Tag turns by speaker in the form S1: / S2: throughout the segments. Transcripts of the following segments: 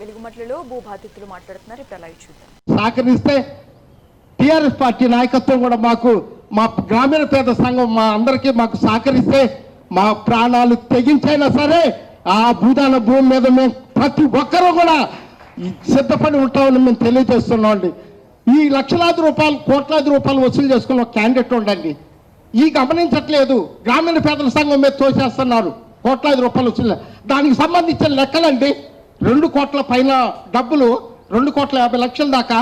S1: వెలుగుమట్లలో భూబాధితులు మాట్లాడుతున్నారు. ఇప్పుడు లైవ్ చూద్దాం.
S2: సహకరిస్తే టిఆర్ఎస్ పార్టీ నాయకత్వం కూడా మా గ్రామీణ పేద సంఘం మా అందరికీ మాకు సహకరిస్తే మా ప్రాణాలు తెగించైనా సరే ఆ భూదాన భూమి మీద మేము ప్రతి ఒక్కరూ కూడా సిద్ధపడి ఉంటామని మేము తెలియజేస్తున్నాం అండి. ఈ లక్షలాది రూపాయలు కోట్లాది రూపాయలు వసూలు చేసుకున్న ఒక క్యాండిడేట్ ఉండండి. ఈ గమనించట్లేదు, గ్రామీణ పేదల సంఘం మీద తోసేస్తున్నారు కోట్లాది రూపాయలు వసూలు. దానికి సంబంధించిన లెక్కలండి 2 కోట్ల పైన డబ్బులు 2,50,00,000 దాకా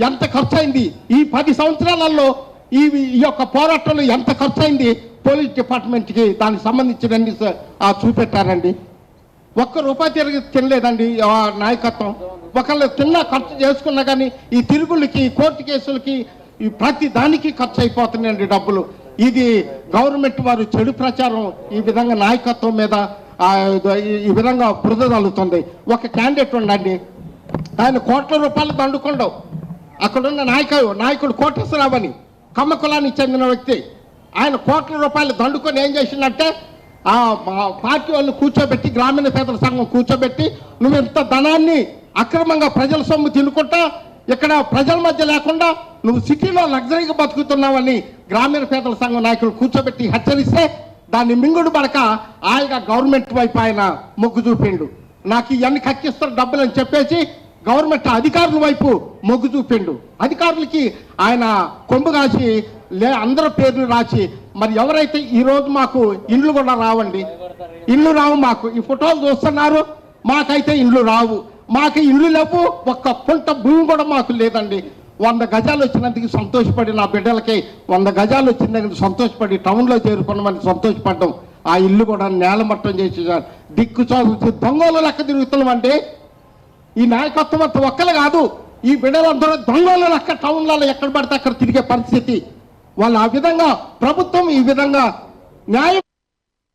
S2: ఎంత ఖర్చు అయింది ఈ 10 సంవత్సరాలలో ఈ యొక్క పోరాటంలో ఎంత ఖర్చు అయింది పోలీస్ డిపార్ట్మెంట్కి దానికి సంబంధించిన చూపెట్టారండి. ₹1 తినలేదండి ఆ నాయకత్వం. ఒకళ్ళు తిన్నా ఖర్చు చేసుకున్నా కానీ ఈ తిరుగులకి కోర్టు కేసులకి ఈ ప్రతి దానికి ఖర్చు అయిపోతున్నాయండి డబ్బులు. ఇది గవర్నమెంట్ వారు చెడు ప్రచారం ఈ విధంగా నాయకత్వం మీద ఈ విధంగా బురద తల్లుతుంది. ఒక క్యాండిడేట్ ఉండండి, ఆయన కోట్ల రూపాయలు దండుకుండవు. అక్కడున్న నాయకుడు కోటేశ్వరరావు అని కమ్మ కులానికి చెందిన వ్యక్తి, ఆయన కోట్ల రూపాయలు దండుకొని ఏం చేసిందంటే ఆ పార్టీ వాళ్ళు కూర్చోబెట్టి గ్రామీణ పేదల సంఘం కూర్చోబెట్టి నువ్వు ఇంత ధనాన్ని అక్రమంగా ప్రజల సొమ్ము తినుకుంటా ఇక్కడ ప్రజల మధ్య లేకుండా నువ్వు సిటీలో లగ్జరీగా బతుకుతున్నావని గ్రామీణ పేదల సంఘం నాయకులు కూర్చోబెట్టి హెచ్చరిస్తే దాన్ని మింగుడు పడక ఆయన గవర్నమెంట్ వైపు ఆయన మొగ్గు చూపిండు. నాకు ఇవన్నీ కక్కిస్తారు డబ్బులు అని చెప్పేసి గవర్నమెంట్ అధికారుల వైపు మొగ్గు చూపిండు. అధికారులకి ఆయన కొంబు కాసి అందరి పేర్లు రాసి మరి ఎవరైతే ఈరోజు మాకు ఇండ్లు కూడా రావండి, ఇల్లు రావు. మాకు ఈ ఫోటోలు చూస్తున్నారు, మాకైతే ఇండ్లు రావు, మాకు ఇల్లు లేవు, ఒక్క కుంట భూమి కూడా మాకు లేదండి. 100 గజాలు వచ్చినందుకు సంతోషపడి నా బిడ్డలకి 100 గజాలు వచ్చినందుకు సంతోషపడి టౌన్లో చేరుకున్నామని సంతోషపడ్డాం. ఆ ఇల్లు కూడా నేలమట్టం చేసేసారు. దిక్కు చదువుతూ దొంగలు లెక్క తిరుగుతున్నామంటే ఈ నాయకత్వం అంత ఒక్కలు కాదు, ఈ బిడ్డలందరూ దొంగలు లెక్క టౌన్లలో ఎక్కడ పడితే అక్కడ తిరిగే పరిస్థితి. వాళ్ళు ఆ విధంగా ప్రభుత్వం ఈ విధంగా న్యాయం